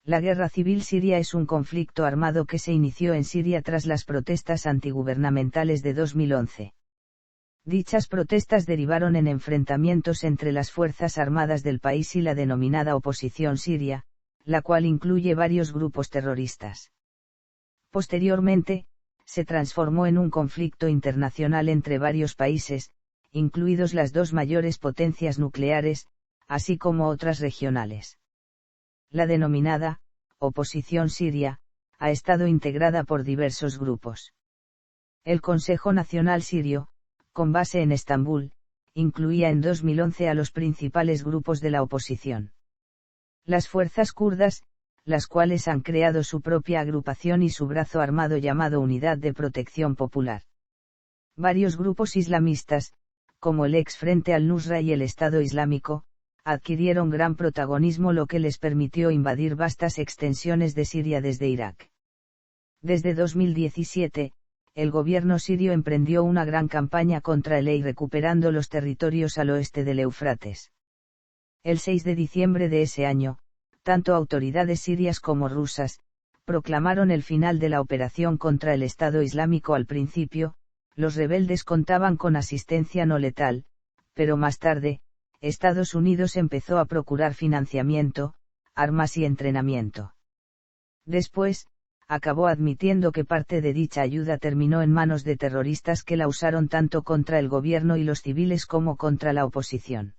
La guerra civil siria es un conflicto armado que se inició en Siria tras las protestas antigubernamentales de 2011. Dichas protestas derivaron en enfrentamientos entre las fuerzas armadas del país y la denominada oposición siria, la cual incluye varios grupos terroristas. Posteriormente, se transformó en un conflicto internacional entre varios países, incluidos las dos mayores potencias nucleares, así como otras regionales. La denominada oposición siria ha estado integrada por diversos grupos. El Consejo Nacional Sirio, con base en Estambul, incluía en 2011 a los principales grupos de la oposición. Las fuerzas kurdas, las cuales han creado su propia agrupación y su brazo armado llamado Unidad de Protección Popular. Varios grupos islamistas, como el ex Frente al-Nusra y el Estado Islámico, adquirieron gran protagonismo, lo que les permitió invadir vastas extensiones de Siria desde Irak. Desde 2017, el gobierno sirio emprendió una gran campaña contra el EI recuperando los territorios al oeste del Éufrates. El 6 de diciembre de ese año, tanto autoridades sirias como rusas, proclamaron el final de la operación contra el Estado Islámico. Al principio, los rebeldes contaban con asistencia no letal, pero más tarde, Estados Unidos empezó a procurar financiamiento, armas y entrenamiento. Después, acabó admitiendo que parte de dicha ayuda terminó en manos de terroristas que la usaron tanto contra el gobierno y los civiles como contra la oposición.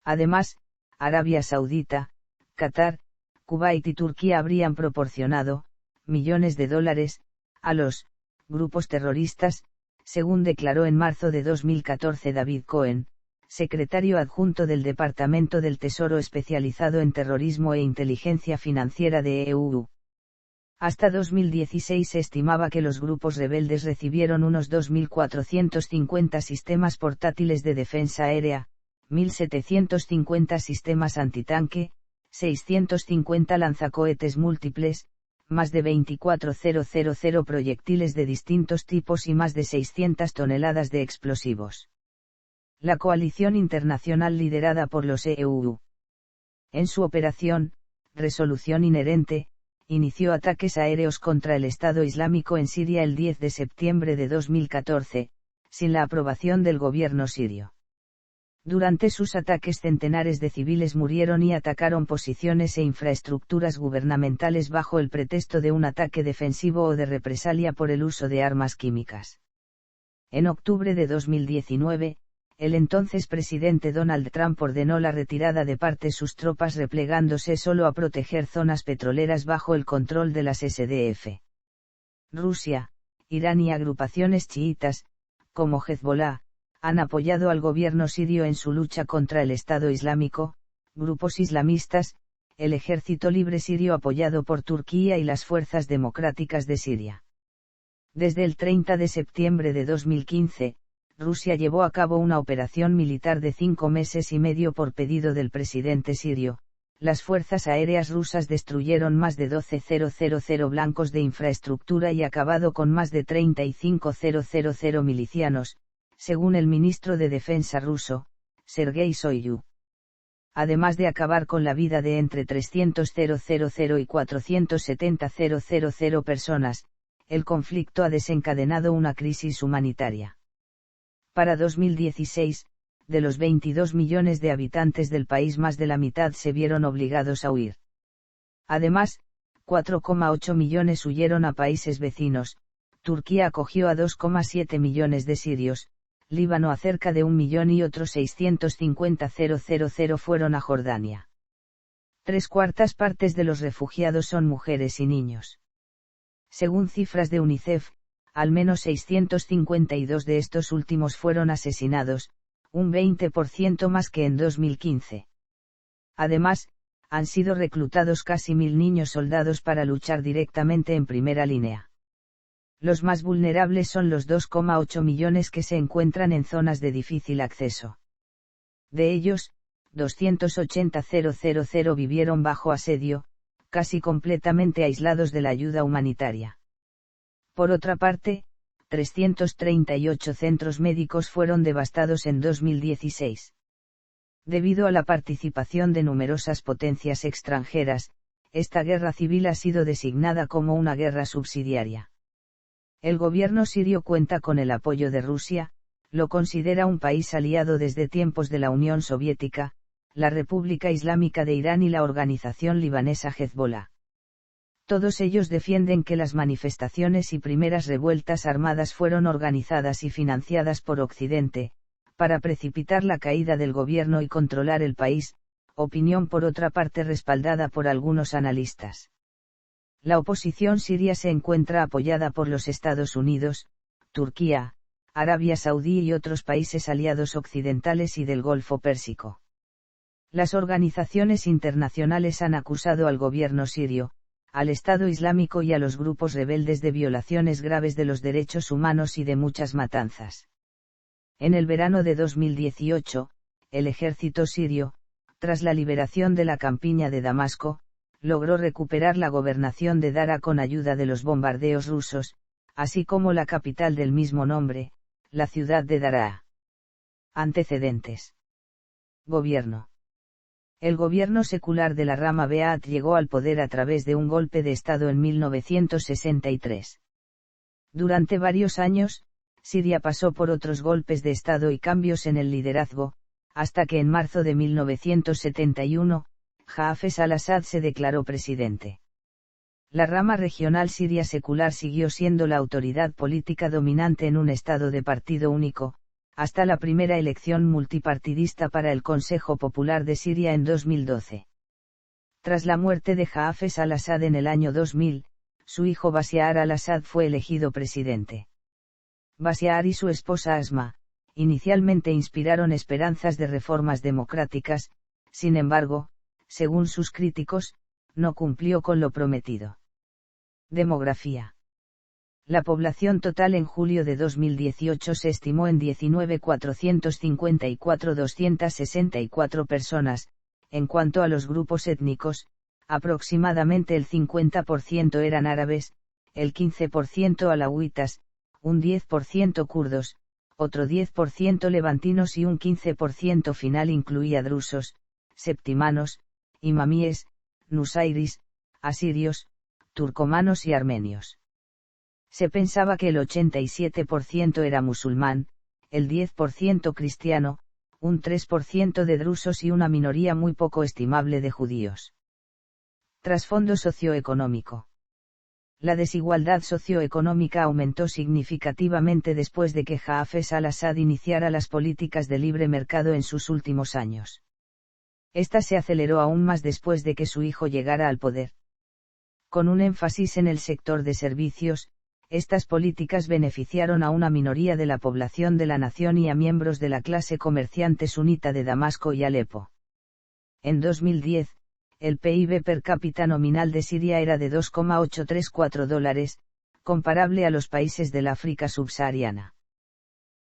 Además, Arabia Saudita, Qatar, Kuwait y Turquía habrían proporcionado millones de dólares a los grupos terroristas, según declaró en marzo de 2014 David Cohen, secretario adjunto del Departamento del Tesoro especializado en terrorismo e inteligencia financiera de EU. Hasta 2016 se estimaba que los grupos rebeldes recibieron unos 2.450 sistemas portátiles de defensa aérea, 1.750 sistemas antitanque, 650 lanzacohetes múltiples, más de 24.000 proyectiles de distintos tipos y más de 600 toneladas de explosivos. La coalición internacional liderada por los EU. En su operación, Resolución Inherente, inició ataques aéreos contra el Estado Islámico en Siria el 10 de septiembre de 2014, sin la aprobación del gobierno sirio. Durante sus ataques centenares de civiles murieron y atacaron posiciones e infraestructuras gubernamentales bajo el pretexto de un ataque defensivo o de represalia por el uso de armas químicas. En octubre de 2019, el entonces presidente Donald Trump ordenó la retirada de parte de sus tropas replegándose solo a proteger zonas petroleras bajo el control de las SDF. Rusia, Irán y agrupaciones chiitas, como Hezbollah, han apoyado al gobierno sirio en su lucha contra el Estado Islámico, grupos islamistas, el Ejército Libre Sirio apoyado por Turquía y las Fuerzas Democráticas de Siria. Desde el 30 de septiembre de 2015, Rusia llevó a cabo una operación militar de 5 meses y medio por pedido del presidente sirio. Las fuerzas aéreas rusas destruyeron más de 12.000 blancos de infraestructura y acabado con más de 35.000 milicianos, según el ministro de Defensa ruso, Sergei Shoigu. Además de acabar con la vida de entre 300.000 y 470.000 personas, el conflicto ha desencadenado una crisis humanitaria. Para 2016, de los 22 millones de habitantes del país, más de la mitad se vieron obligados a huir. Además, 4,8 millones huyeron a países vecinos. Turquía acogió a 2,7 millones de sirios, Líbano a cerca de 1 millón y otros 650.000 fueron a Jordania. 3/4 partes de los refugiados son mujeres y niños. Según cifras de UNICEF, al menos 652 de estos últimos fueron asesinados, un 20% más que en 2015. Además, han sido reclutados casi 1.000 niños soldados para luchar directamente en primera línea. Los más vulnerables son los 2,8 millones que se encuentran en zonas de difícil acceso. De ellos, 280.000 vivieron bajo asedio, casi completamente aislados de la ayuda humanitaria. Por otra parte, 338 centros médicos fueron devastados en 2016. Debido a la participación de numerosas potencias extranjeras, esta guerra civil ha sido designada como una guerra subsidiaria. El gobierno sirio cuenta con el apoyo de Rusia, lo considera un país aliado desde tiempos de la Unión Soviética, la República Islámica de Irán y la organización libanesa Hezbollah. Todos ellos defienden que las manifestaciones y primeras revueltas armadas fueron organizadas y financiadas por Occidente, para precipitar la caída del gobierno y controlar el país, opinión por otra parte respaldada por algunos analistas. La oposición siria se encuentra apoyada por los Estados Unidos, Turquía, Arabia Saudí y otros países aliados occidentales y del Golfo Pérsico. Las organizaciones internacionales han acusado al gobierno sirio, al Estado Islámico y a los grupos rebeldes de violaciones graves de los derechos humanos y de muchas matanzas. En el verano de 2018, el ejército sirio, tras la liberación de la campiña de Damasco, logró recuperar la gobernación de Dara con ayuda de los bombardeos rusos, así como la capital del mismo nombre, la ciudad de Daraa. Antecedentes. Gobierno. El gobierno secular de la rama Ba'ath llegó al poder a través de un golpe de Estado en 1963. Durante varios años, Siria pasó por otros golpes de Estado y cambios en el liderazgo, hasta que en marzo de 1971, Hafez al-Assad se declaró presidente. La rama regional siria secular siguió siendo la autoridad política dominante en un Estado de partido único, hasta la primera elección multipartidista para el Consejo Popular de Siria en 2012. Tras la muerte de Hafez al-Assad en el año 2000, su hijo Bashar al-Assad fue elegido presidente. Bashar y su esposa Asma, inicialmente inspiraron esperanzas de reformas democráticas, sin embargo, según sus críticos, no cumplió con lo prometido. Demografía. La población total en julio de 2018 se estimó en 19.454.264 personas. En cuanto a los grupos étnicos, aproximadamente el 50% eran árabes, el 15% alauitas, un 10% kurdos, otro 10% levantinos y un 15% final incluía drusos, septimanos, imamíes, nusairis, asirios, turcomanos y armenios. Se pensaba que el 87% era musulmán, el 10% cristiano, un 3% de drusos y una minoría muy poco estimable de judíos. Trasfondo socioeconómico. La desigualdad socioeconómica aumentó significativamente después de que Hafez al-Assad iniciara las políticas de libre mercado en sus últimos años. Esta se aceleró aún más después de que su hijo llegara al poder. Con un énfasis en el sector de servicios, estas políticas beneficiaron a una minoría de la población de la nación y a miembros de la clase comerciante sunita de Damasco y Alepo. En 2010, el PIB per cápita nominal de Siria era de $2,834, comparable a los países del África subsahariana.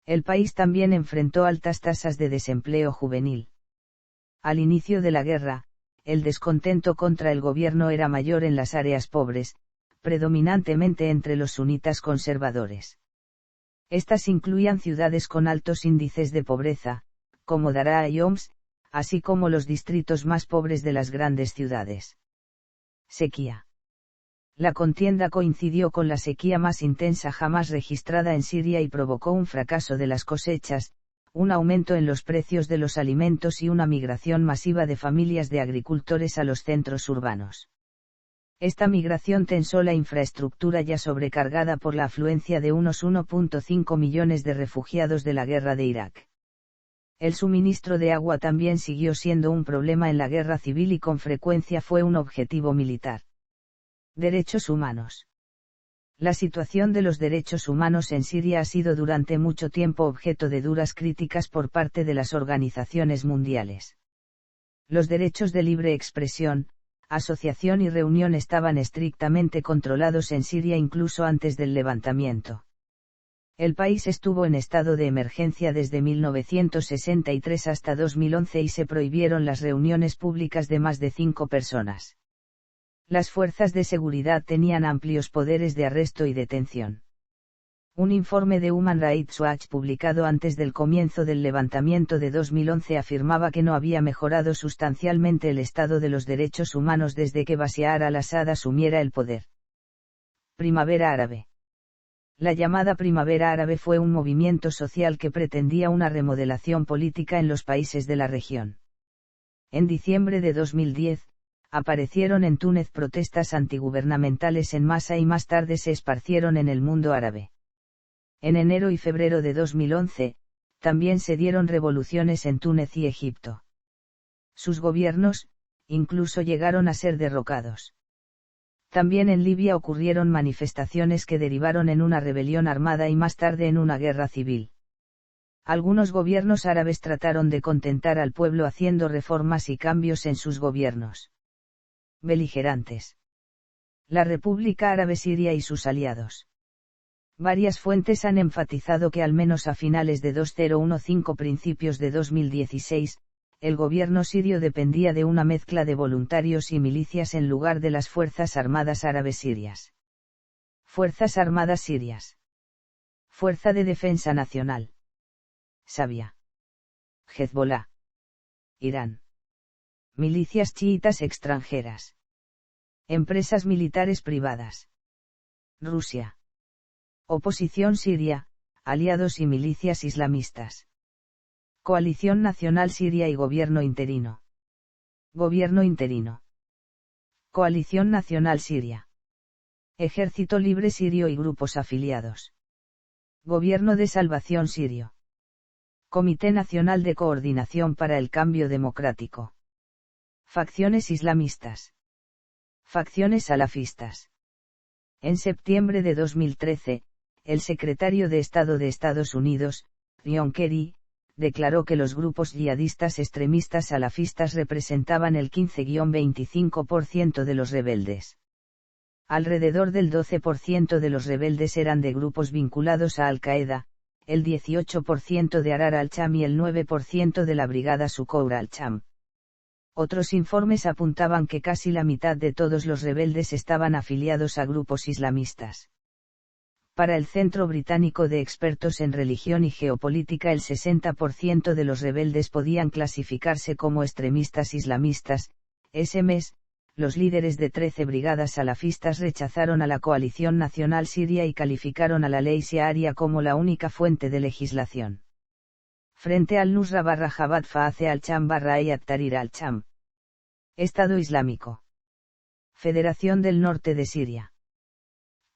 El país también enfrentó altas tasas de desempleo juvenil. Al inicio de la guerra, el descontento contra el gobierno era mayor en las áreas pobres, predominantemente entre los sunitas conservadores. Estas incluían ciudades con altos índices de pobreza, como Daraa y Homs, así como los distritos más pobres de las grandes ciudades. Sequía. La contienda coincidió con la sequía más intensa jamás registrada en Siria y provocó un fracaso de las cosechas, un aumento en los precios de los alimentos y una migración masiva de familias de agricultores a los centros urbanos. Esta migración tensó la infraestructura ya sobrecargada por la afluencia de unos 1,5 millones de refugiados de la guerra de Irak. El suministro de agua también siguió siendo un problema en la guerra civil y con frecuencia fue un objetivo militar. Derechos humanos. La situación de los derechos humanos en Siria ha sido durante mucho tiempo objeto de duras críticas por parte de las organizaciones mundiales. Los derechos de libre expresión, asociación y reunión estaban estrictamente controlados en Siria incluso antes del levantamiento. El país estuvo en estado de emergencia desde 1963 hasta 2011 y se prohibieron las reuniones públicas de más de 5 personas. Las fuerzas de seguridad tenían amplios poderes de arresto y detención. Un informe de Human Rights Watch publicado antes del comienzo del levantamiento de 2011 afirmaba que no había mejorado sustancialmente el estado de los derechos humanos desde que Bashar al-Assad asumiera el poder. Primavera Árabe. La llamada Primavera Árabe fue un movimiento social que pretendía una remodelación política en los países de la región. En diciembre de 2010, aparecieron en Túnez protestas antigubernamentales en masa y más tarde se esparcieron en el mundo árabe. En enero y febrero de 2011, también se dieron revoluciones en Túnez y Egipto. Sus gobiernos, incluso llegaron a ser derrocados. También en Libia ocurrieron manifestaciones que derivaron en una rebelión armada y más tarde en una guerra civil. Algunos gobiernos árabes trataron de contentar al pueblo haciendo reformas y cambios en sus gobiernos. Beligerantes. La República Árabe Siria y sus aliados. Varias fuentes han enfatizado que al menos a finales de 2015 principios de 2016, el gobierno sirio dependía de una mezcla de voluntarios y milicias en lugar de las Fuerzas Armadas Árabes Sirias. Fuerzas Armadas Sirias. Fuerza de Defensa Nacional. Sabia. Hezbollah. Irán. Milicias chiitas extranjeras. Empresas militares privadas. Rusia. Oposición siria, aliados y milicias islamistas. Coalición Nacional Siria y Gobierno Interino. Gobierno Interino. Coalición Nacional Siria. Ejército Libre Sirio y grupos afiliados. Gobierno de Salvación Sirio. Comité Nacional de Coordinación para el Cambio Democrático. Facciones islamistas. Facciones salafistas. En septiembre de 2013, el secretario de Estado de Estados Unidos, John Kerry, declaró que los grupos yihadistas extremistas salafistas representaban el 15-25% de los rebeldes. Alrededor del 12% de los rebeldes eran de grupos vinculados a Al-Qaeda, el 18% de Ahrar al-Sham y el 9% de la brigada Suqour al-Sham. Otros informes apuntaban que casi la mitad de todos los rebeldes estaban afiliados a grupos islamistas. Para el Centro Británico de Expertos en Religión y Geopolítica, el 60% de los rebeldes podían clasificarse como extremistas islamistas. Ese mes, los líderes de 13 brigadas salafistas rechazaron a la Coalición Nacional Siria y calificaron a la ley sharia como la única fuente de legislación. Frente al-Nusra /Jabhat Faace al-Sham /Ayat Tahrir al-Sham. Estado Islámico. Federación del Norte de Siria.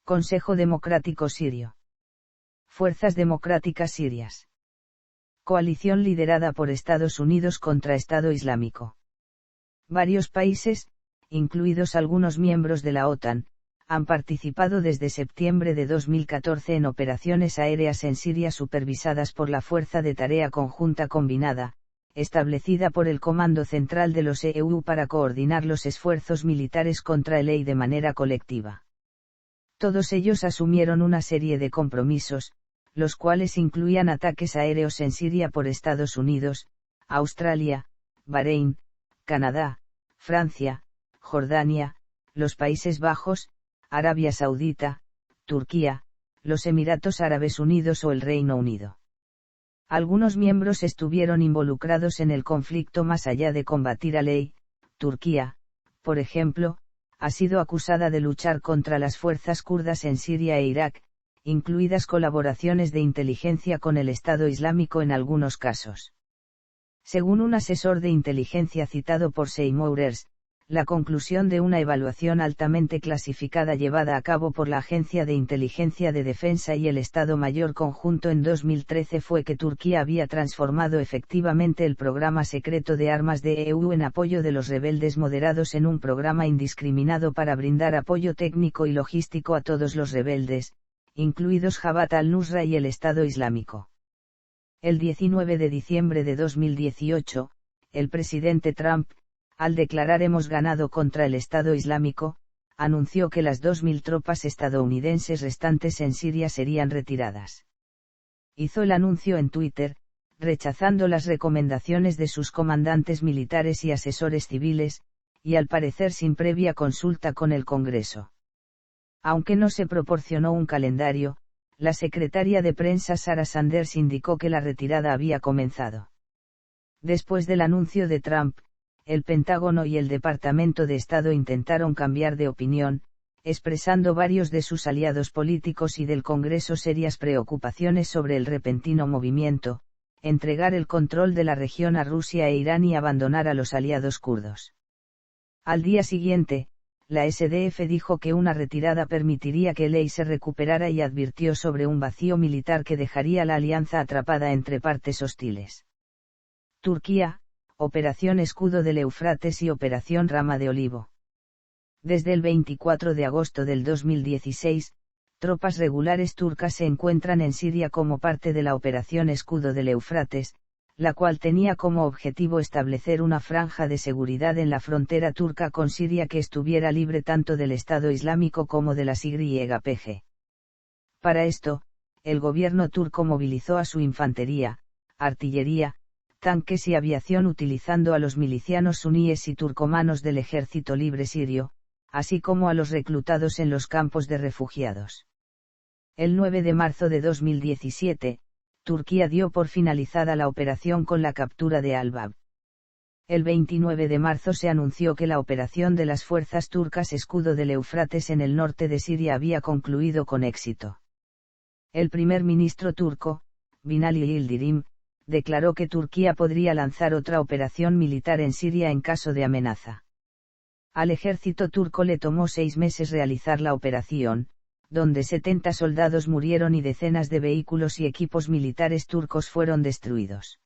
Consejo Democrático Sirio. Fuerzas Democráticas Sirias. Coalición liderada por Estados Unidos contra Estado Islámico. Varios países, incluidos algunos miembros de la OTAN, han participado desde septiembre de 2014 en operaciones aéreas en Siria supervisadas por la Fuerza de Tarea Conjunta Combinada, establecida por el Comando Central de los EU para coordinar los esfuerzos militares contra el EI de manera colectiva. Todos ellos asumieron una serie de compromisos, los cuales incluían ataques aéreos en Siria por Estados Unidos, Australia, Bahrein, Canadá, Francia, Jordania, los Países Bajos, Arabia Saudita, Turquía, los Emiratos Árabes Unidos o el Reino Unido. Algunos miembros estuvieron involucrados en el conflicto más allá de combatir al EI. Turquía, por ejemplo, ha sido acusada de luchar contra las fuerzas kurdas en Siria e Irak, incluidas colaboraciones de inteligencia con el Estado Islámico en algunos casos. Según un asesor de inteligencia citado por Seymourers, la conclusión de una evaluación altamente clasificada llevada a cabo por la Agencia de Inteligencia de Defensa y el Estado Mayor Conjunto en 2013 fue que Turquía había transformado efectivamente el programa secreto de armas de EU en apoyo de los rebeldes moderados en un programa indiscriminado para brindar apoyo técnico y logístico a todos los rebeldes, incluidos Jabhat al-Nusra y el Estado Islámico. El 19 de diciembre de 2018, el presidente Trump, al declarar hemos ganado contra el Estado Islámico, anunció que las 2.000 tropas estadounidenses restantes en Siria serían retiradas. Hizo el anuncio en Twitter, rechazando las recomendaciones de sus comandantes militares y asesores civiles, y al parecer sin previa consulta con el Congreso. Aunque no se proporcionó un calendario, la secretaria de prensa Sarah Sanders indicó que la retirada había comenzado. Después del anuncio de Trump, el Pentágono y el Departamento de Estado intentaron cambiar de opinión, expresando varios de sus aliados políticos y del Congreso serias preocupaciones sobre el repentino movimiento, entregar el control de la región a Rusia e Irán y abandonar a los aliados kurdos. Al día siguiente, la SDF dijo que una retirada permitiría que el EI se recuperara y advirtió sobre un vacío militar que dejaría la alianza atrapada entre partes hostiles. Turquía, Operación Escudo del Éufrates y Operación Rama de Olivo. Desde el 24 de agosto del 2016, tropas regulares turcas se encuentran en Siria como parte de la Operación Escudo del Éufrates, la cual tenía como objetivo establecer una franja de seguridad en la frontera turca con Siria que estuviera libre tanto del Estado Islámico como de las YPG. Para esto, el gobierno turco movilizó a su infantería, artillería, tanques y aviación utilizando a los milicianos suníes y turcomanos del Ejército Libre Sirio, así como a los reclutados en los campos de refugiados. El 9 de marzo de 2017, Turquía dio por finalizada la operación con la captura de Al-Bab. El 29 de marzo se anunció que la operación de las fuerzas turcas Escudo del Éufrates en el norte de Siria había concluido con éxito. El primer ministro turco, Binali Yildirim, declaró que Turquía podría lanzar otra operación militar en Siria en caso de amenaza. Al ejército turco le tomó 6 meses realizar la operación, donde 70 soldados murieron y decenas de vehículos y equipos militares turcos fueron destruidos.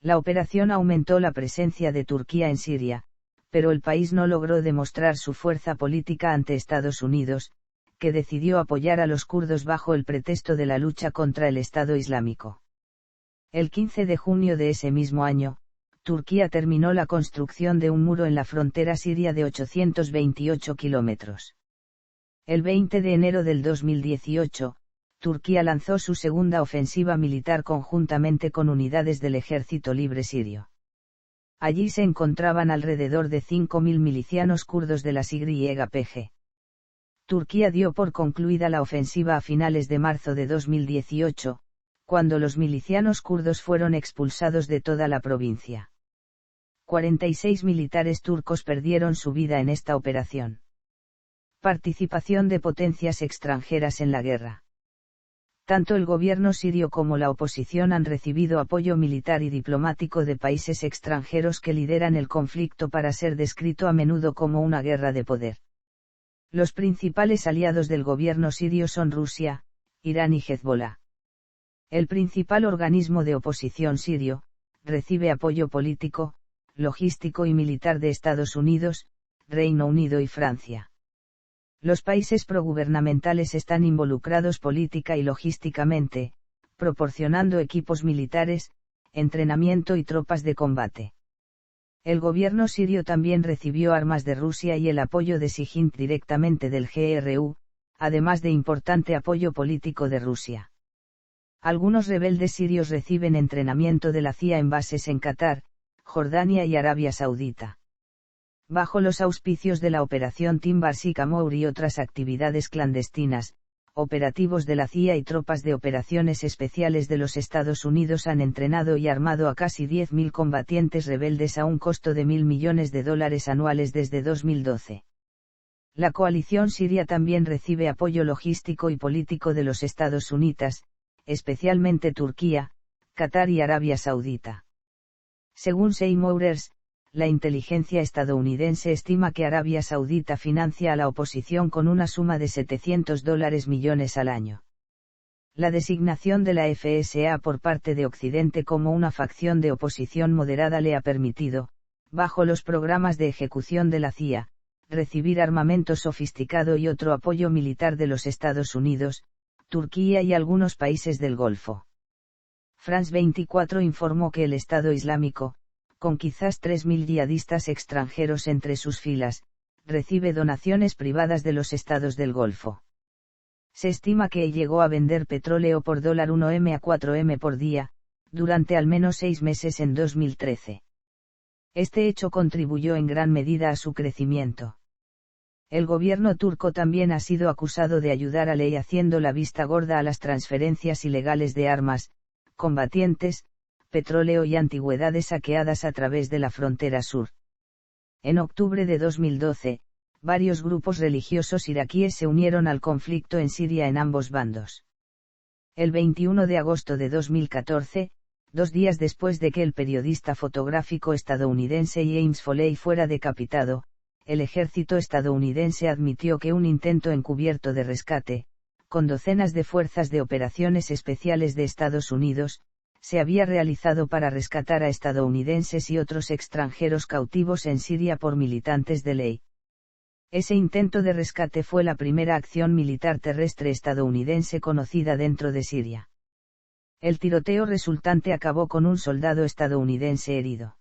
La operación aumentó la presencia de Turquía en Siria, pero el país no logró demostrar su fuerza política ante Estados Unidos, que decidió apoyar a los kurdos bajo el pretexto de la lucha contra el Estado Islámico. El 15 de junio de ese mismo año, Turquía terminó la construcción de un muro en la frontera siria de 828 kilómetros. El 20 de enero del 2018, Turquía lanzó su segunda ofensiva militar conjuntamente con unidades del Ejército Libre Sirio. Allí se encontraban alrededor de 5.000 milicianos kurdos de las YPG. Turquía dio por concluida la ofensiva a finales de marzo de 2018, cuando los milicianos kurdos fueron expulsados de toda la provincia. 46 militares turcos perdieron su vida en esta operación. Participación de potencias extranjeras en la guerra. Tanto el gobierno sirio como la oposición han recibido apoyo militar y diplomático de países extranjeros que lideran el conflicto para ser descrito a menudo como una guerra de poder. Los principales aliados del gobierno sirio son Rusia, Irán y Hezbollah. El principal organismo de oposición sirio, recibe apoyo político, logístico y militar de Estados Unidos, Reino Unido y Francia. Los países progubernamentales están involucrados política y logísticamente, proporcionando equipos militares, entrenamiento y tropas de combate. El gobierno sirio también recibió armas de Rusia y el apoyo de Sijin directamente del GRU, además de importante apoyo político de Rusia. Algunos rebeldes sirios reciben entrenamiento de la CIA en bases en Qatar, Jordania y Arabia Saudita. Bajo los auspicios de la Operación Timbar Sycamore y otras actividades clandestinas, operativos de la CIA y tropas de operaciones especiales de los Estados Unidos han entrenado y armado a casi 10.000 combatientes rebeldes a un costo de $1.000 millones anuales desde 2012. La coalición siria también recibe apoyo logístico y político de los Estados Unidos, especialmente Turquía, Qatar y Arabia Saudita. Según Seymourers, la inteligencia estadounidense estima que Arabia Saudita financia a la oposición con una suma de $700 millones al año. La designación de la FSA por parte de Occidente como una facción de oposición moderada le ha permitido, bajo los programas de ejecución de la CIA, recibir armamento sofisticado y otro apoyo militar de los Estados Unidos, Turquía y algunos países del Golfo. France 24 informó que el Estado Islámico, con quizás 3.000 yihadistas extranjeros entre sus filas, recibe donaciones privadas de los estados del Golfo. Se estima que llegó a vender petróleo por $1 a 4 por día, durante al menos 6 meses en 2013. Este hecho contribuyó en gran medida a su crecimiento. El gobierno turco también ha sido acusado de ayudar a Ley haciendo la vista gorda a las transferencias ilegales de armas, combatientes, petróleo y antigüedades saqueadas a través de la frontera sur. En octubre de 2012, varios grupos religiosos iraquíes se unieron al conflicto en Siria en ambos bandos. El 21 de agosto de 2014, 2 días después de que el periodista fotográfico estadounidense James Foley fuera decapitado, el ejército estadounidense admitió que un intento encubierto de rescate, con docenas de fuerzas de operaciones especiales de Estados Unidos, se había realizado para rescatar a estadounidenses y otros extranjeros cautivos en Siria por militantes de Ley. Ese intento de rescate fue la primera acción militar terrestre estadounidense conocida dentro de Siria. El tiroteo resultante acabó con un soldado estadounidense herido.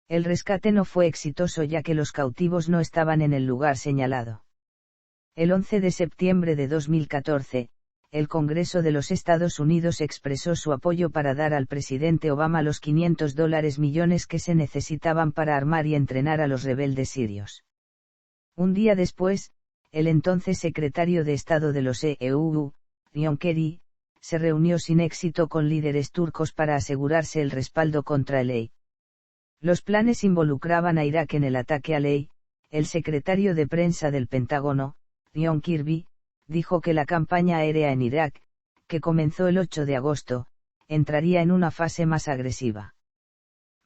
El rescate no fue exitoso ya que los cautivos no estaban en el lugar señalado. El 11 de septiembre de 2014, el Congreso de los Estados Unidos expresó su apoyo para dar al presidente Obama los $500 millones que se necesitaban para armar y entrenar a los rebeldes sirios. Un día después, el entonces secretario de Estado de los EU, John Kerry, se reunió sin éxito con líderes turcos para asegurarse el respaldo contra el Ley. Los planes involucraban a Irak en el ataque a Ley. El secretario de prensa del Pentágono, John Kirby, dijo que la campaña aérea en Irak, que comenzó el 8 de agosto, entraría en una fase más agresiva.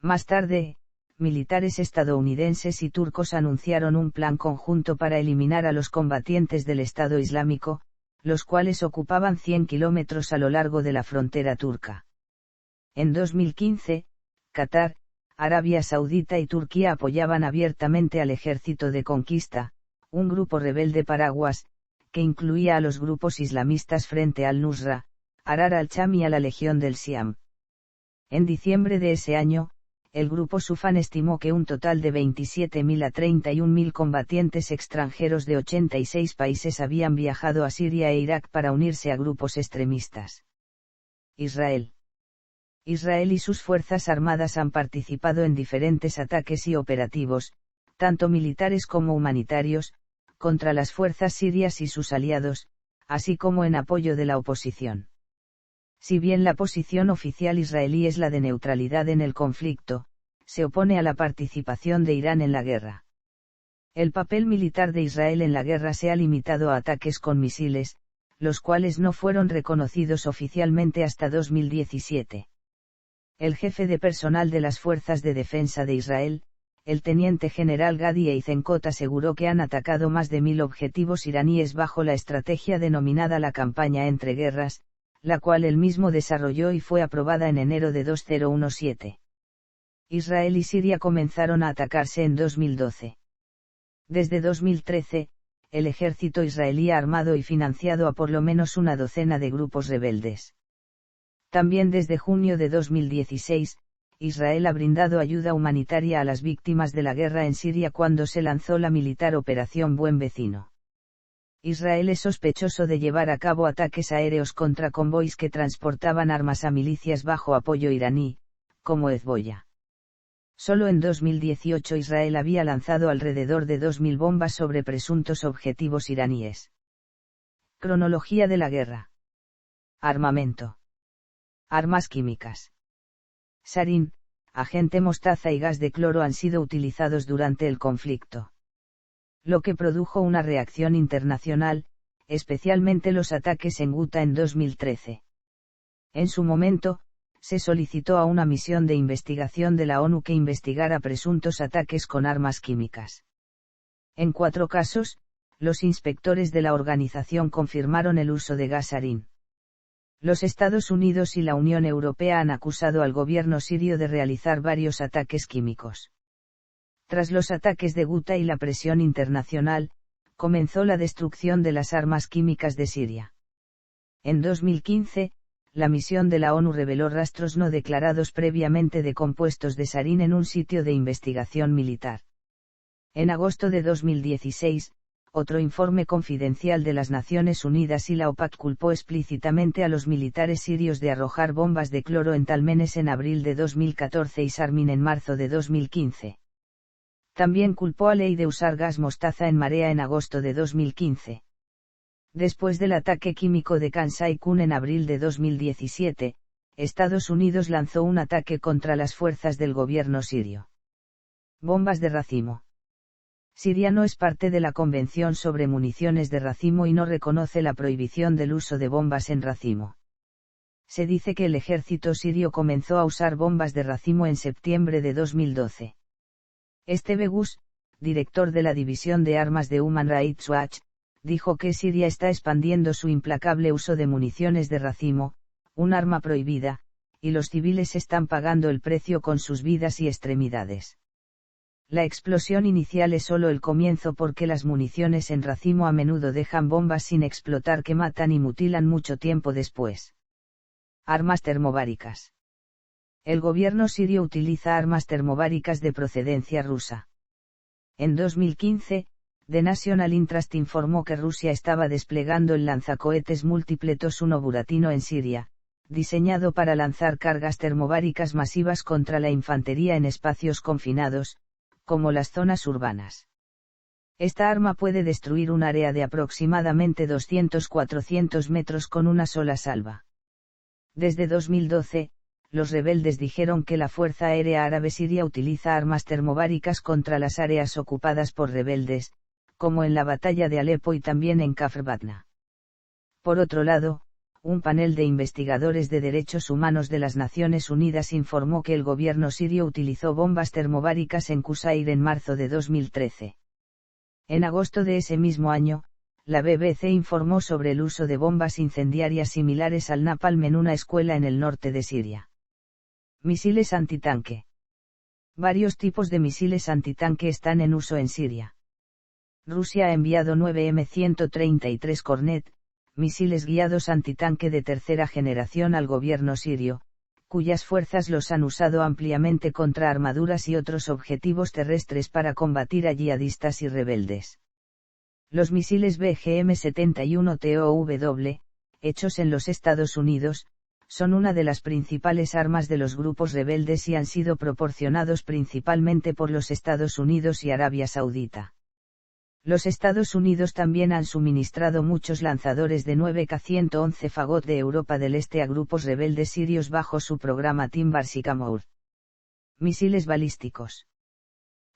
Más tarde, militares estadounidenses y turcos anunciaron un plan conjunto para eliminar a los combatientes del Estado Islámico, los cuales ocupaban 100 kilómetros a lo largo de la frontera turca. En 2015, Qatar, Arabia Saudita y Turquía apoyaban abiertamente al Ejército de Conquista, un grupo rebelde paraguas, que incluía a los grupos islamistas Frente al-Nusra, Ahrar al-Sham y a la Legión del Siam. En diciembre de ese año, el grupo Sufan estimó que un total de 27.000 a 31.000 combatientes extranjeros de 86 países habían viajado a Siria e Irak para unirse a grupos extremistas. Israel y sus fuerzas armadas han participado en diferentes ataques y operativos, tanto militares como humanitarios, contra las fuerzas sirias y sus aliados, así como en apoyo de la oposición. Si bien la posición oficial israelí es la de neutralidad en el conflicto, se opone a la participación de Irán en la guerra. El papel militar de Israel en la guerra se ha limitado a ataques con misiles, los cuales no fueron reconocidos oficialmente hasta 2017. El jefe de personal de las Fuerzas de Defensa de Israel, el teniente general Gadi Eisenkot, aseguró que han atacado más de 1.000 objetivos iraníes bajo la estrategia denominada la campaña entre guerras, la cual él mismo desarrolló y fue aprobada en enero de 2017. Israel y Siria comenzaron a atacarse en 2012. Desde 2013, el ejército israelí ha armado y financiado a por lo menos una docena de grupos rebeldes. También desde junio de 2016, Israel ha brindado ayuda humanitaria a las víctimas de la guerra en Siria cuando se lanzó la militar Operación Buen Vecino. Israel es sospechoso de llevar a cabo ataques aéreos contra convoys que transportaban armas a milicias bajo apoyo iraní, como Hezbollah. Solo en 2018 Israel había lanzado alrededor de 2.000 bombas sobre presuntos objetivos iraníes. Cronología de la guerra. Armamento. Armas químicas. Sarín, agente mostaza y gas de cloro han sido utilizados durante el conflicto. Lo que produjo una reacción internacional, especialmente los ataques en Guta en 2013. En su momento, se solicitó a una misión de investigación de la ONU que investigara presuntos ataques con armas químicas. En 4 casos, los inspectores de la organización confirmaron el uso de gas sarín. Los Estados Unidos y la Unión Europea han acusado al gobierno sirio de realizar varios ataques químicos. Tras los ataques de Guta y la presión internacional, comenzó la destrucción de las armas químicas de Siria. En 2015, la misión de la ONU reveló rastros no declarados previamente de compuestos de sarín en un sitio de investigación militar. En agosto de 2016, otro informe confidencial de las Naciones Unidas y la OPAC culpó explícitamente a los militares sirios de arrojar bombas de cloro en Talmenes en abril de 2014 y Sarmin en marzo de 2015. También culpó a Ley de usar gas mostaza en Marea en agosto de 2015. Después del ataque químico de Kansai-kun en abril de 2017, Estados Unidos lanzó un ataque contra las fuerzas del gobierno sirio. Bombas de racimo. Siria no es parte de la Convención sobre Municiones de Racimo y no reconoce la prohibición del uso de bombas en racimo. Se dice que el ejército sirio comenzó a usar bombas de racimo en septiembre de 2012. Steve Gus, director de la División de Armas de Human Rights Watch, dijo que Siria está expandiendo su implacable uso de municiones de racimo, un arma prohibida, y los civiles están pagando el precio con sus vidas y extremidades. La explosión inicial es solo el comienzo porque las municiones en racimo a menudo dejan bombas sin explotar que matan y mutilan mucho tiempo después. Armas termobáricas. El gobierno sirio utiliza armas termobáricas de procedencia rusa. En 2015, The National Interest informó que Rusia estaba desplegando el lanzacohetes múltiple TOS-1 Buratino en Siria, diseñado para lanzar cargas termobáricas masivas contra la infantería en espacios confinados, como las zonas urbanas. Esta arma puede destruir un área de aproximadamente 200-400 metros con una sola salva. Desde 2012, los rebeldes dijeron que la Fuerza Aérea Árabe Siria utiliza armas termobáricas contra las áreas ocupadas por rebeldes, como en la batalla de Alepo y también en Kafr Batna. Por otro lado, un panel de investigadores de derechos humanos de las Naciones Unidas informó que el gobierno sirio utilizó bombas termobáricas en Qusair en marzo de 2013. En agosto de ese mismo año, la BBC informó sobre el uso de bombas incendiarias similares al napalm en una escuela en el norte de Siria. Misiles antitanque. Varios tipos de misiles antitanque están en uso en Siria. Rusia ha enviado 9 M133 Kornet, misiles guiados antitanque de tercera generación al gobierno sirio, cuyas fuerzas los han usado ampliamente contra armaduras y otros objetivos terrestres para combatir a yihadistas y rebeldes. Los misiles BGM-71 TOW, hechos en los Estados Unidos, son una de las principales armas de los grupos rebeldes y han sido proporcionados principalmente por los Estados Unidos y Arabia Saudita. Los Estados Unidos también han suministrado muchos lanzadores de 9K-111 Fagot de Europa del Este a grupos rebeldes sirios bajo su programa Timbar Sycamore. Misiles balísticos.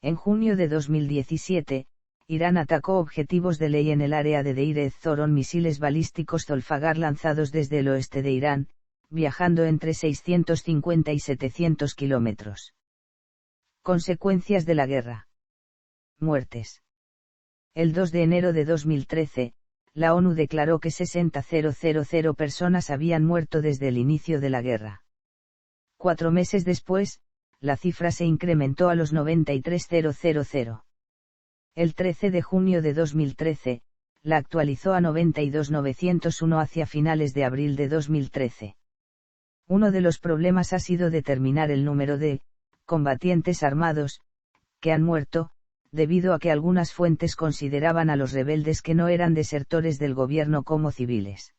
En junio de 2017, Irán atacó objetivos de ley en el área de Deir ez-Zoron misiles balísticos Zolfagar lanzados desde el oeste de Irán, viajando entre 650 y 700 kilómetros. Consecuencias de la guerra. Muertes. El 2 de enero de 2013, la ONU declaró que 60.000 personas habían muerto desde el inicio de la guerra. 4 meses después, la cifra se incrementó a los 93.000. El 13 de junio de 2013, la actualizó a 92.901 hacia finales de abril de 2013. Uno de los problemas ha sido determinar el número de combatientes armados que han muerto, debido a que algunas fuentes consideraban a los rebeldes que no eran desertores del gobierno como civiles.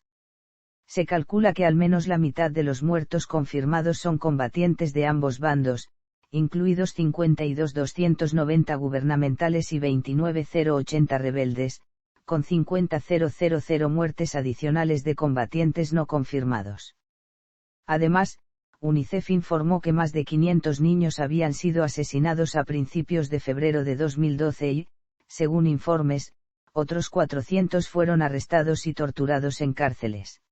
Se calcula que al menos la mitad de los muertos confirmados son combatientes de ambos bandos, incluidos 52.290 gubernamentales y 29.080 rebeldes, con 50.000 muertes adicionales de combatientes no confirmados. Además, UNICEF informó que más de 500 niños habían sido asesinados a principios de febrero de 2012 y, según informes, otros 400 fueron arrestados y torturados en cárceles.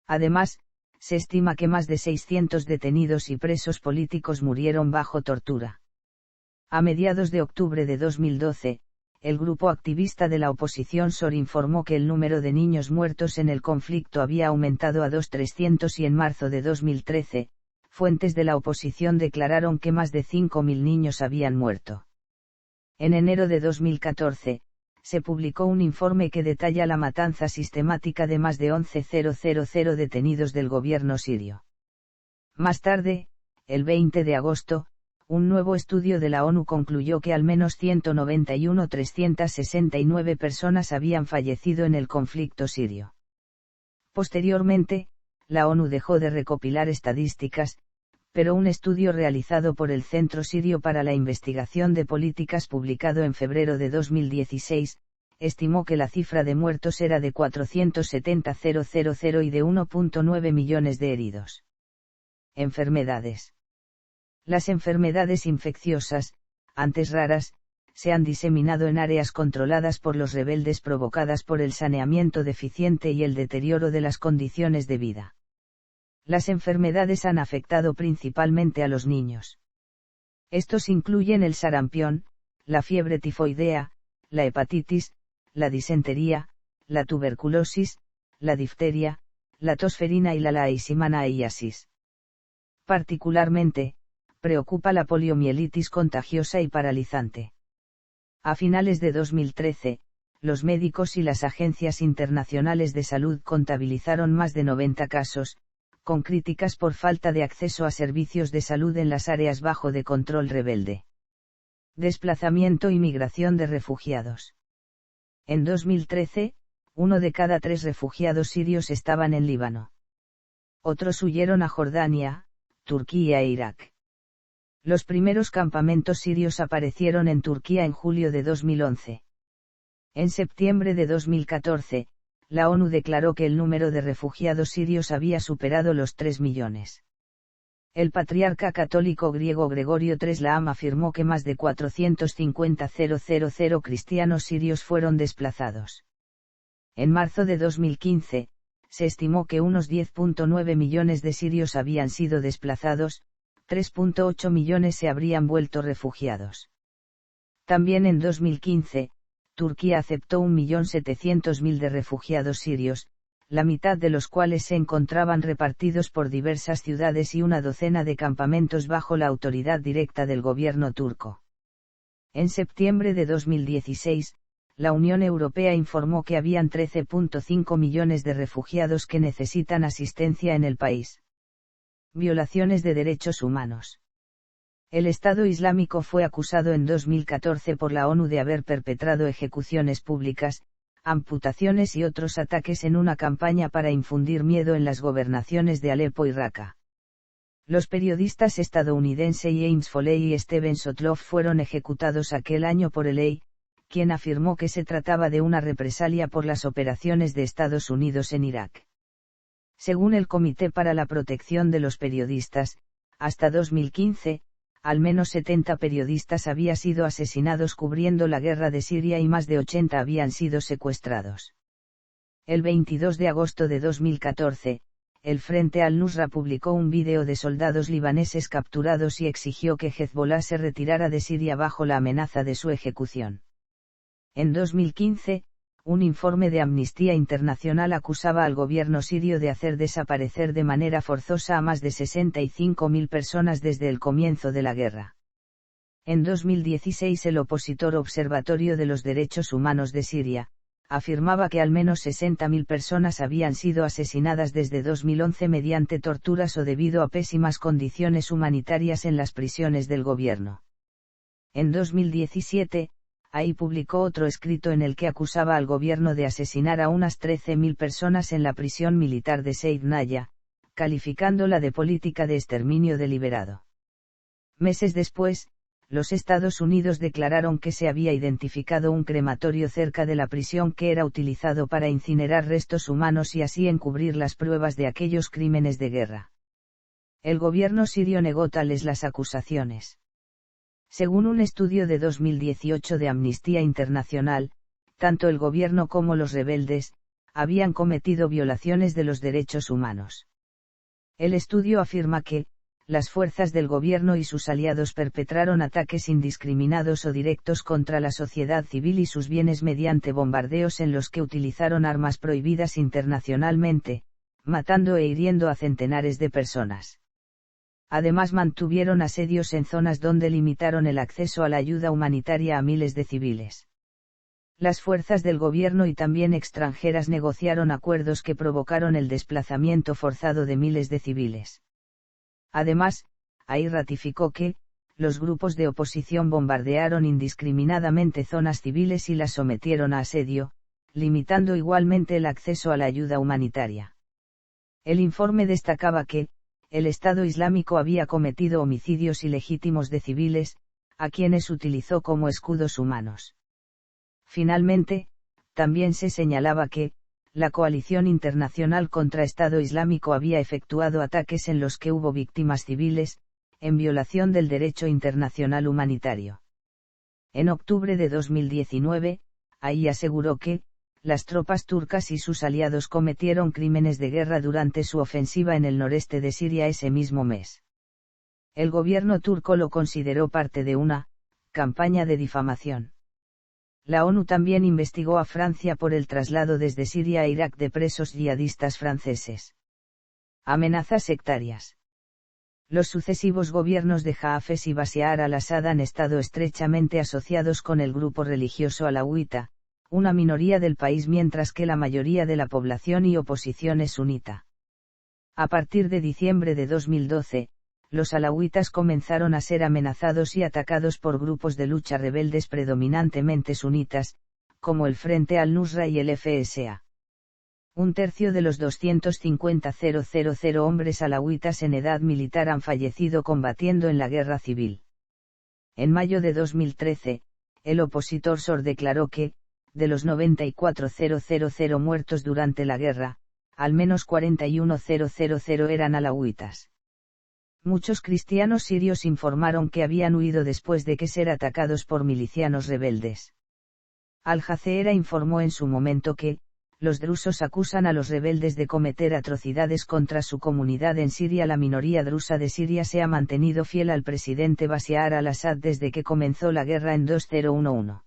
Además, se estima que más de 600 detenidos y presos políticos murieron bajo tortura. A mediados de octubre de 2012, el grupo activista de la oposición SOR informó que el número de niños muertos en el conflicto había aumentado a 2.300 y en marzo de 2013, fuentes de la oposición declararon que más de 5.000 niños habían muerto. En enero de 2014, se publicó un informe que detalla la matanza sistemática de más de 11.000 detenidos del gobierno sirio. Más tarde, el 20 de agosto, un nuevo estudio de la ONU concluyó que al menos 191.369 personas habían fallecido en el conflicto sirio. Posteriormente, la ONU dejó de recopilar estadísticas, pero un estudio realizado por el Centro Sirio para la Investigación de Políticas publicado en febrero de 2016, estimó que la cifra de muertos era de 470.000 y de 1,9 millones de heridos. Enfermedades. Las enfermedades infecciosas, antes raras, se han diseminado en áreas controladas por los rebeldes provocadas por el saneamiento deficiente y el deterioro de las condiciones de vida. Las enfermedades han afectado principalmente a los niños. Estos incluyen el sarampión, la fiebre tifoidea, la hepatitis, la disentería, la tuberculosis, la difteria, la tosferina y la leishmaniasis. Particularmente, preocupa la poliomielitis contagiosa y paralizante. A finales de 2013, los médicos y las agencias internacionales de salud contabilizaron más de 90 casos, con críticas por falta de acceso a servicios de salud en las áreas bajo de control rebelde. Desplazamiento y migración de refugiados. En 2013, 1 de cada 3 refugiados sirios estaban en Líbano. Otros huyeron a Jordania, Turquía e Irak. Los primeros campamentos sirios aparecieron en Turquía en julio de 2011. En septiembre de 2014, la ONU declaró que el número de refugiados sirios había superado los 3 millones. El patriarca católico griego Gregorio III Laam afirmó que más de 450.000 cristianos sirios fueron desplazados. En marzo de 2015, se estimó que unos 10,9 millones de sirios habían sido desplazados, 3,8 millones se habrían vuelto refugiados. También en 2015, Turquía aceptó 1.700.000 de refugiados sirios, la mitad de los cuales se encontraban repartidos por diversas ciudades y una docena de campamentos bajo la autoridad directa del gobierno turco. En septiembre de 2016, la Unión Europea informó que habían 13,5 millones de refugiados que necesitan asistencia en el país. Violaciones de derechos humanos. El Estado Islámico fue acusado en 2014 por la ONU de haber perpetrado ejecuciones públicas, amputaciones y otros ataques en una campaña para infundir miedo en las gobernaciones de Alepo y Raqqa. Los periodistas estadounidense James Foley y Steven Sotloff fueron ejecutados aquel año por el EI, quien afirmó que se trataba de una represalia por las operaciones de Estados Unidos en Irak. Según el Comité para la Protección de los Periodistas, hasta 2015, al menos 70 periodistas habían sido asesinados cubriendo la guerra de Siria y más de 80 habían sido secuestrados. El 22 de agosto de 2014, el Frente al-Nusra publicó un vídeo de soldados libaneses capturados y exigió que Hezbollah se retirara de Siria bajo la amenaza de su ejecución. En 2015, un informe de Amnistía Internacional acusaba al gobierno sirio de hacer desaparecer de manera forzosa a más de 65.000 personas desde el comienzo de la guerra. En 2016 el opositor Observatorio de los Derechos Humanos de Siria, afirmaba que al menos 60.000 personas habían sido asesinadas desde 2011 mediante torturas o debido a pésimas condiciones humanitarias en las prisiones del gobierno. En 2017, ahí publicó otro escrito en el que acusaba al gobierno de asesinar a unas 13.000 personas en la prisión militar de Seyd Naya, calificándola de política de exterminio deliberado. Meses después, los Estados Unidos declararon que se había identificado un crematorio cerca de la prisión que era utilizado para incinerar restos humanos y así encubrir las pruebas de aquellos crímenes de guerra. El gobierno sirio negó tales las acusaciones. Según un estudio de 2018 de Amnistía Internacional, tanto el gobierno como los rebeldes, habían cometido violaciones de los derechos humanos. El estudio afirma que, las fuerzas del gobierno y sus aliados perpetraron ataques indiscriminados o directos contra la sociedad civil y sus bienes mediante bombardeos en los que utilizaron armas prohibidas internacionalmente, matando e hiriendo a centenares de personas. Además mantuvieron asedios en zonas donde limitaron el acceso a la ayuda humanitaria a miles de civiles. Las fuerzas del gobierno y también extranjeras negociaron acuerdos que provocaron el desplazamiento forzado de miles de civiles. Además, ahí ratificó que, los grupos de oposición bombardearon indiscriminadamente zonas civiles y las sometieron a asedio, limitando igualmente el acceso a la ayuda humanitaria. El informe destacaba que, el Estado Islámico había cometido homicidios ilegítimos de civiles, a quienes utilizó como escudos humanos. Finalmente, también se señalaba que, la coalición internacional contra Estado Islámico había efectuado ataques en los que hubo víctimas civiles, en violación del derecho internacional humanitario. En octubre de 2019, ahí aseguró que, las tropas turcas y sus aliados cometieron crímenes de guerra durante su ofensiva en el noreste de Siria ese mismo mes. El gobierno turco lo consideró parte de una campaña de difamación. La ONU también investigó a Francia por el traslado desde Siria a Irak de presos yihadistas franceses. Amenazas sectarias. Los sucesivos gobiernos de Hafez y Bashar al-Assad han estado estrechamente asociados con el grupo religioso alauita, una minoría del país mientras que la mayoría de la población y oposición es sunita. A partir de diciembre de 2012, los alauitas comenzaron a ser amenazados y atacados por grupos de lucha rebeldes predominantemente sunitas, como el Frente al-Nusra y el FSA. Un tercio de los 250.000 hombres alauitas en edad militar han fallecido combatiendo en la guerra civil. En mayo de 2013, el opositor SOR declaró que, de los 94.000 muertos durante la guerra, al menos 41.000 eran alauitas. Muchos cristianos sirios informaron que habían huido después de que ser atacados por milicianos rebeldes. Al Jazeera informó en su momento que, los drusos acusan a los rebeldes de cometer atrocidades contra su comunidad en Siria. La minoría drusa de Siria se ha mantenido fiel al presidente Bashar al-Assad desde que comenzó la guerra en 2011.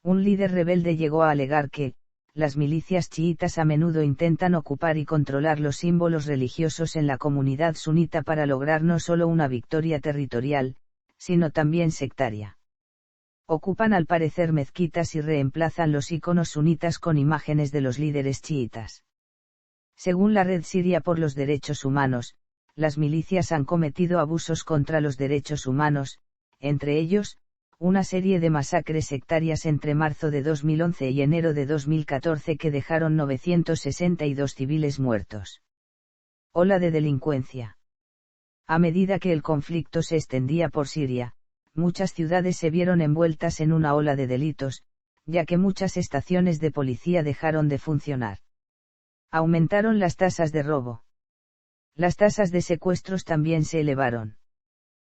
Un líder rebelde llegó a alegar que, las milicias chiitas a menudo intentan ocupar y controlar los símbolos religiosos en la comunidad sunita para lograr no solo una victoria territorial, sino también sectaria. Ocupan al parecer mezquitas y reemplazan los iconos sunitas con imágenes de los líderes chiitas. Según la Red Siria por los Derechos Humanos, las milicias han cometido abusos contra los derechos humanos, entre ellos, una serie de masacres sectarias entre marzo de 2011 y enero de 2014 que dejaron 962 civiles muertos. Ola de delincuencia. A medida que el conflicto se extendía por Siria, muchas ciudades se vieron envueltas en una ola de delitos, ya que muchas estaciones de policía dejaron de funcionar. Aumentaron las tasas de robo. Las tasas de secuestros también se elevaron.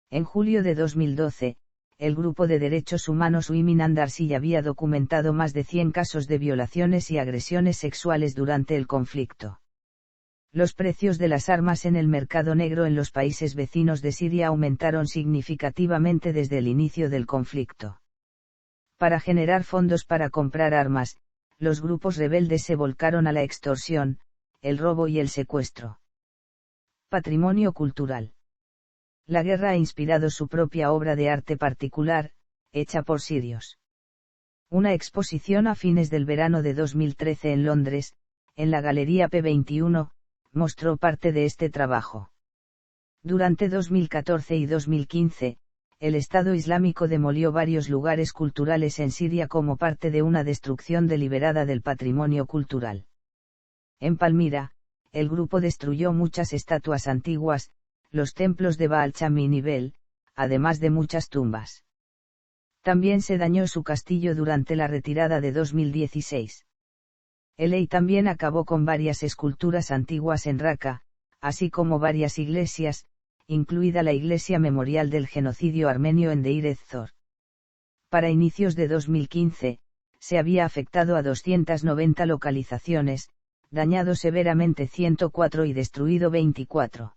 En julio de 2012, el grupo de derechos humanos Women and Darcy había documentado más de 100 casos de violaciones y agresiones sexuales durante el conflicto. Los precios de las armas en el mercado negro en los países vecinos de Siria aumentaron significativamente desde el inicio del conflicto. Para generar fondos para comprar armas, los grupos rebeldes se volcaron a la extorsión, el robo y el secuestro. Patrimonio cultural. La guerra ha inspirado su propia obra de arte particular, hecha por sirios. Una exposición a fines del verano de 2013 en Londres, en la Galería P21, mostró parte de este trabajo. Durante 2014 y 2015, el Estado Islámico demolió varios lugares culturales en Siria como parte de una destrucción deliberada del patrimonio cultural. En Palmira, el grupo destruyó muchas estatuas antiguas, los templos de Baal Chamin y Bel, además de muchas tumbas. También se dañó su castillo durante la retirada de 2016. El también acabó con varias esculturas antiguas en Raqqa, así como varias iglesias, incluida la iglesia memorial del genocidio armenio en Deir ez-Zor. Para inicios de 2015, se había afectado a 290 localizaciones, dañado severamente 104 y destruido 24.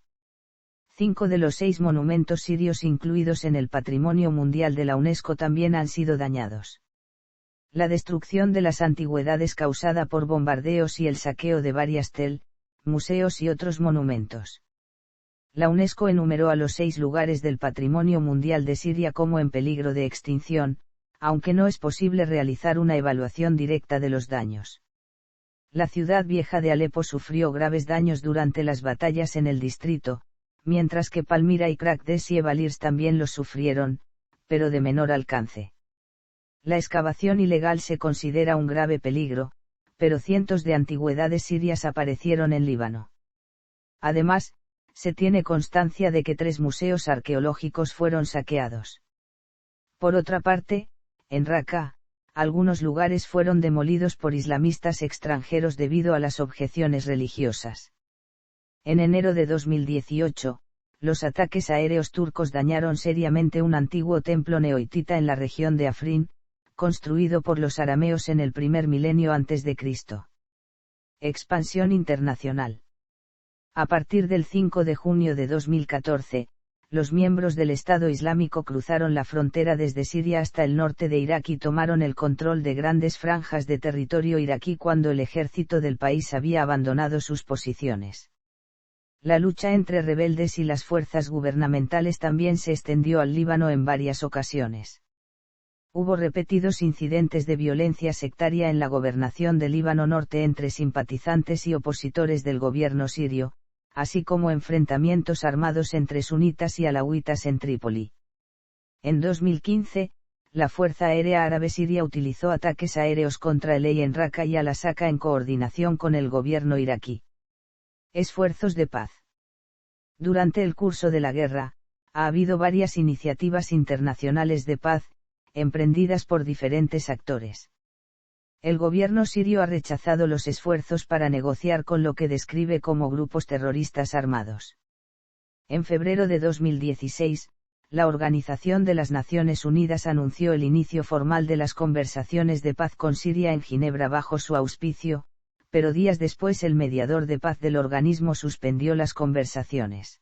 5 de los 6 monumentos sirios incluidos en el Patrimonio Mundial de la UNESCO también han sido dañados. La destrucción de las antigüedades causada por bombardeos y el saqueo de varias museos y otros monumentos. La UNESCO enumeró a los 6 lugares del Patrimonio Mundial de Siria como en peligro de extinción, aunque no es posible realizar una evaluación directa de los daños. La ciudad vieja de Alepo sufrió graves daños durante las batallas en el distrito, mientras que Palmira y Krakdes y Evalirs también los sufrieron, pero de menor alcance. La excavación ilegal se considera un grave peligro, pero cientos de antigüedades sirias aparecieron en Líbano. Además, Se tiene constancia de que 3 museos arqueológicos fueron saqueados. Por otra parte, en Raqqa, algunos lugares fueron demolidos por islamistas extranjeros debido a las objeciones religiosas. En enero de 2018, los ataques aéreos turcos dañaron seriamente un antiguo templo neohitita en la región de Afrin, construido por los arameos en el primer milenio a.C. Expansión internacional. A partir del 5 de junio de 2014, los miembros del Estado Islámico cruzaron la frontera desde Siria hasta el norte de Irak y tomaron el control de grandes franjas de territorio iraquí cuando el ejército del país había abandonado sus posiciones. La lucha entre rebeldes y las fuerzas gubernamentales también se extendió al Líbano en varias ocasiones. Hubo repetidos incidentes de violencia sectaria en la gobernación del Líbano Norte entre simpatizantes y opositores del gobierno sirio, así como enfrentamientos armados entre sunitas y alauitas en Trípoli. En 2015, la Fuerza Aérea Árabe Siria utilizó ataques aéreos contra el en Raqqa y al-Asaka en coordinación con el gobierno iraquí. Esfuerzos de paz. Durante el curso de la guerra, ha habido varias iniciativas internacionales de paz, emprendidas por diferentes actores. El gobierno sirio ha rechazado los esfuerzos para negociar con lo que describe como grupos terroristas armados. En febrero de 2016, la Organización de las Naciones Unidas anunció el inicio formal de las conversaciones de paz con Siria en Ginebra bajo su auspicio, pero días después el mediador de paz del organismo suspendió las conversaciones.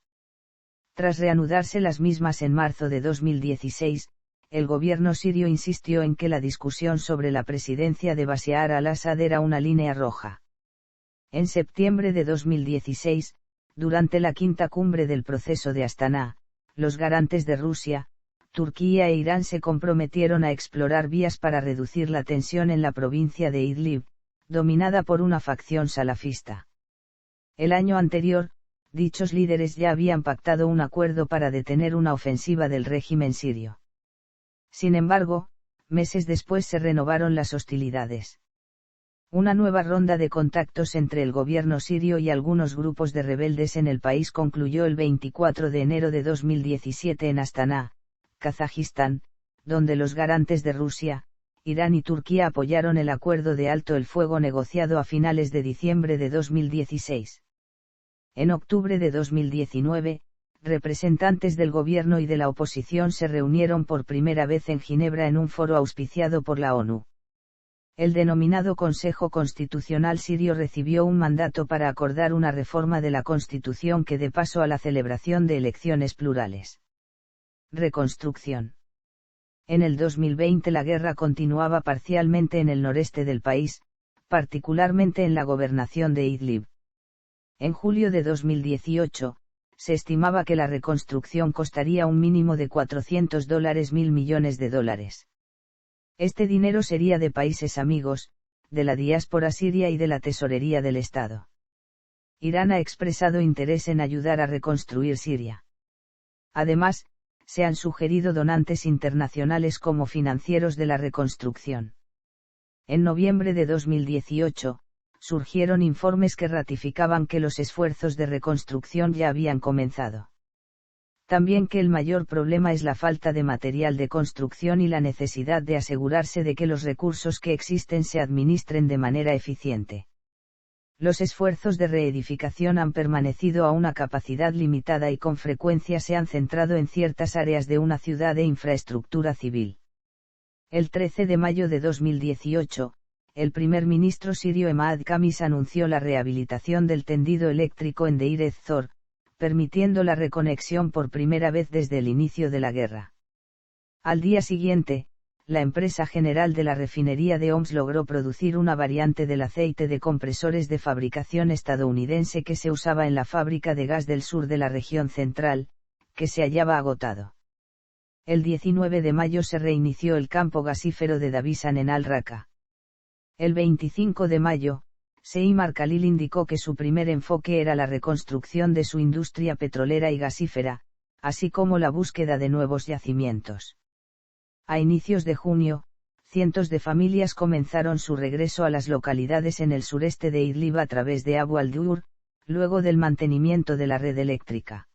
Tras reanudarse las mismas en marzo de 2016, el gobierno sirio insistió en que la discusión sobre la presidencia de Bashar al-Assad era una línea roja. En septiembre de 2016, durante la quinta cumbre del proceso de Astana, los garantes de Rusia, Turquía e Irán se comprometieron a explorar vías para reducir la tensión en la provincia de Idlib, dominada por una facción salafista. El año anterior, dichos líderes ya habían pactado un acuerdo para detener una ofensiva del régimen sirio. Sin embargo, meses después se renovaron las hostilidades. Una nueva ronda de contactos entre el gobierno sirio y algunos grupos de rebeldes en el país concluyó el 24 de enero de 2017 en Astana, Kazajistán, donde los garantes de Rusia, Irán y Turquía apoyaron el acuerdo de alto el fuego negociado a finales de diciembre de 2016. En octubre de 2019, representantes del gobierno y de la oposición se reunieron por primera vez en Ginebra en un foro auspiciado por la ONU. El denominado Consejo Constitucional Sirio recibió un mandato para acordar una reforma de la Constitución que dé paso a la celebración de elecciones plurales. Reconstrucción. En el 2020 la guerra continuaba parcialmente en el noreste del país, particularmente en la gobernación de Idlib. En julio de 2018, se estimaba que la reconstrucción costaría un mínimo de $400.000 millones. Este dinero sería de países amigos, de la diáspora siria y de la tesorería del Estado. Irán ha expresado interés en ayudar a reconstruir Siria. Además, se han sugerido donantes internacionales como financieros de la reconstrucción. En noviembre de 2018, surgieron informes que ratificaban que los esfuerzos de reconstrucción ya habían comenzado. También que el mayor problema es la falta de material de construcción y la necesidad de asegurarse de que los recursos que existen se administren de manera eficiente. Los esfuerzos de reedificación han permanecido a una capacidad limitada y con frecuencia se han centrado en ciertas áreas de una ciudad e infraestructura civil. El 13 de mayo de 2018, el primer ministro sirio Emad Kamis anunció la rehabilitación del tendido eléctrico en Deir ez-Zor, permitiendo la reconexión por primera vez desde el inicio de la guerra. Al día siguiente, la empresa general de la refinería de Homs logró producir una variante del aceite de compresores de fabricación estadounidense que se usaba en la fábrica de gas del sur de la región central, que se hallaba agotado. El 19 de mayo se reinició el campo gasífero de Dabisan en Al-Raqqa. El 25 de mayo, Seymour Khalil indicó que su primer enfoque era la reconstrucción de su industria petrolera y gasífera, así como la búsqueda de nuevos yacimientos. A inicios de junio, cientos de familias comenzaron su regreso a las localidades en el sureste de Idlib a través de Abu al-Dur, luego del mantenimiento de la red eléctrica.